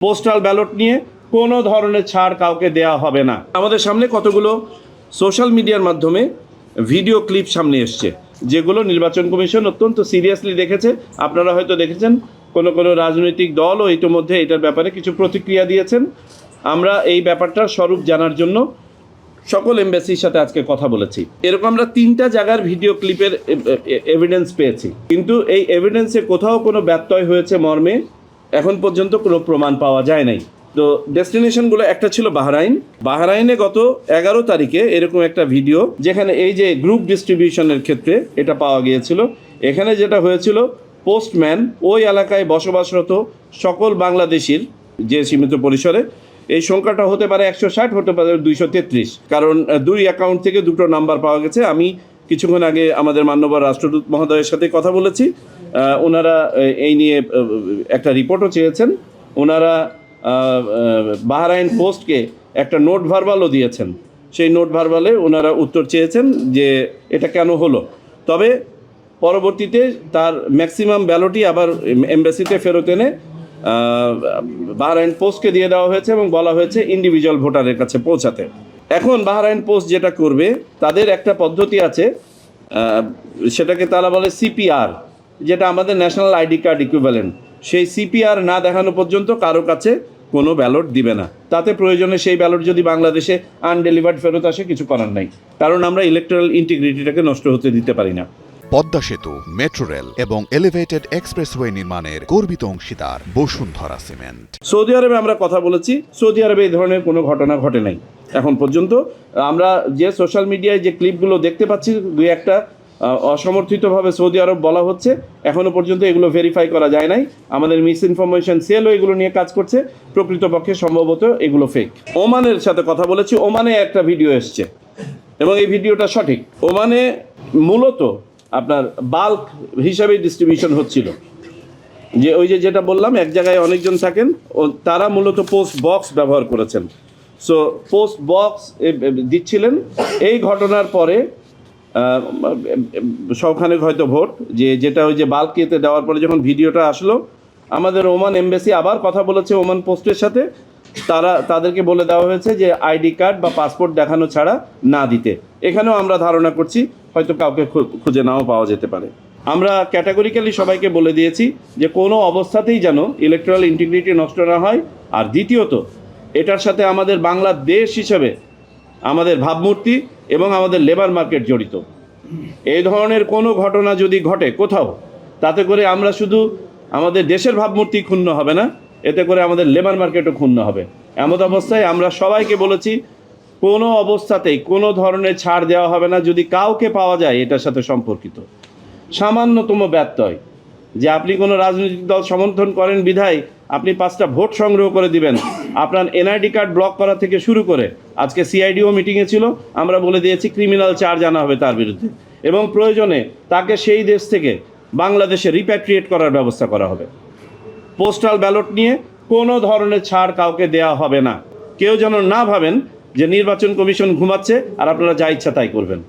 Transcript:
Postal ballot নিয়ে কোনো ধরনের ছাড় কাউকে দেয়া হবে না। আমাদের সামনে কতগুলো সোশ্যাল মিডিয়ার মাধ্যমে ভিডিও ক্লিপ সামনে এসছে, যেগুলো নির্বাচন কমিশন অত্যন্ত সিরিয়াসলি দেখেছে। আপনারা হয়তো দেখেছেন কোনো রাজনৈতিক দলও ইতিমধ্যে এটার ব্যাপারে কিছু প্রতিক্রিয়া দিয়েছেন। আমরা এই ব্যাপারটার স্বরূপ জানার জন্য সকল এমবেসির সাথে আজকে কথা বলেছি। এরকম আমরা 3টা জায়গার ভিডিও ক্লিপের এভিডেন্স পেয়েছি, কিন্তু এই এভিডেন্সে কোথাও কোনো ব্যত্যয় হয়েছে মর্মে এখন পর্যন্ত কোনো প্রমাণ পাওয়া যায় নাই। তো ডেস্টিনেশনগুলো একটা ছিল বাহরাইনে গত 11 তারিখে এরকম একটা ভিডিও, যেখানে এই যে গ্রুপ ডিস্ট্রিবিউশনের ক্ষেত্রে এটা পাওয়া গিয়েছিল। এখানে যেটা হয়েছিল, পোস্টম্যান ওই এলাকায় বসবাসরত সকল বাংলাদেশির যে সীমিত পরিসরে, এই সংখ্যাটা হতে পারে 160, হতে পারে 233, কারণ 2 অ্যাকাউন্ট থেকে 2টো নাম্বার পাওয়া গেছে। আমি কিছুক্ষণ আগে আমাদের মাননীয় রাষ্ট্রদূত মহোদয়ের সাথে কথা বলেছি, ওনারা এই নিয়ে একটা রিপোর্টও চেয়েছেন। ওনারা বাহরাইন পোস্টকে একটা নোট ভার্বালও দিয়েছেন। সেই নোট ভার্বালে ওনারা উত্তর চেয়েছেন যে এটা কেন হলো। তবে পরবর্তীতে তার ম্যাক্সিমাম ব্যালটই আবার এমবেসিতে ফেরত এনে বাহরাইন পোস্টকে দিয়ে দেওয়া হয়েছে এবং বলা হয়েছে ইন্ডিভিজুয়াল ভোটারের কাছে পৌঁছাতে। এখন বাহরাইন পোস্ট যেটা করবে, তাদের একটা পদ্ধতি আছে, সেটাকে তারা বলে সিপিআর, যেটা আমাদের ন্যাশনাল আইডি কার্ড ইকুইভ্যালেন্ট। সেই সিপিআর না দেখানো পর্যন্ত কারো কাছে কোনো ব্যালট দিবে না। তাতে প্রয়োজনে সেই ব্যালট যদি বাংলাদেশে আনডেলিভার্ড ফেরত আসে, কিছু করার নাই, কারণ আমরা ইলেকট্রাল ইন্টিগ্রিটিটাকে নষ্ট হতে দিতে পারি না। পদ্মা সেতু, মেট্রো রেল এবং এলিভেটেড এক্সপ্রেসওয়ে নির্মাণের গর্বিত অংশীদার বসুন্ধরা সিমেন্ট। সৌদি আরবে আমরা কথা বলেছি, সৌদি আরবে এই ধরনের কোনো ঘটনা ঘটে নাই এখন পর্যন্ত। আমরা যে সোশ্যাল মিডিয়ায় যে ক্লিপগুলো দেখতে পাচ্ছি, 2-1টা অসমর্থিতভাবে সৌদি আরব বলা হচ্ছে, এখনও পর্যন্ত এগুলো ভেরিফাই করা যায় নাই। আমাদের মিস ইনফরমেশন সেলও এগুলো নিয়ে কাজ করছে, প্রকৃতপক্ষে সম্ভবত এগুলো ফেক। ওমানের সাথে কথা বলেছি, ওমানে একটা ভিডিও এসছে এবং এই ভিডিওটা সঠিক। ওমানে মূলত আপনার বাল্ক হিসাবে ডিস্ট্রিবিউশন হচ্ছিল, যে ওই যেটা বললাম, এক জায়গায় অনেকজন থাকেন, তারা মূলত পোস্ট বক্স ব্যবহার করেছেন। সো পোস্ট বক্স দিচ্ছিলেন। এই ঘটনার পরে সবখানে হয়তো ভোট, যেটা ওই যে বাল্ক ইয়েতে দেওয়ার পরে যখন ভিডিওটা আসলো, আমাদের ওমান এমবেসি আবার কথা বলেছে ওমান পোস্টের সাথে। তাদেরকে বলে দেওয়া হয়েছে যে আইডি কার্ড বা পাসপোর্ট দেখানো ছাড়া না দিতে। এখানেও আমরা ধারণা করছি হয়তো কাউকে খুঁজে নাও পাওয়া যেতে পারে। আমরা ক্যাটাগরিক্যালি সবাইকে বলে দিয়েছি যে কোনো অবস্থাতেই যেন ইলেকট্রাল ইন্টিগ্রিটি নষ্ট না হয়। আর দ্বিতীয়ত, এটার সাথে আমাদের বাংলাদেশ হিসেবে আমাদের ভাবমূর্তি এবং আমাদের লেবার মার্কেট জড়িত। এই ধরনের কোনো ঘটনা যদি ঘটে কোথাও, তাতে করে আমরা শুধু আমাদের দেশের ভাবমূর্তি ক্ষুণ্ণ হবে না, এতে করে আমাদের লেবার মার্কেটও ক্ষুণ্ণ হবে। এমত অবস্থায় আমরা সবাইকে বলেছি, কোনো অবস্থাতেই কোনো ধরনের ছাড় দেওয়া হবে না যদি কাউকে পাওয়া যায় এটার সাথে সম্পর্কিত। সামান্যতম ব্যত্যয়, যে আপনি কোনো রাজনৈতিক দল সমর্থন করেন বিধায় আপনি 5টা ভোট সংগ্রহ করে দিবেন, আপনার এনআইডি কার্ড ব্লক করা থেকে শুরু করে, আজকে সিআইডিও মিটিংয়ে ছিল, আমরা বলে দিয়েছি ক্রিমিনাল চার্জ আনা হবে তার বিরুদ্ধে, এবং প্রয়োজনে তাকে সেই দেশ থেকে বাংলাদেশে রিপ্যাট্রিয়েট করার ব্যবস্থা করা হবে। পোস্টাল ব্যালট নিয়ে কোনো ধরনের ছাড় কাউকে দেয়া হবে না। কেউ যেন না ভাবেন যে নির্বাচন কমিশন ঘুমাচ্ছে আর আপনারা যা ইচ্ছা তাই করবেন।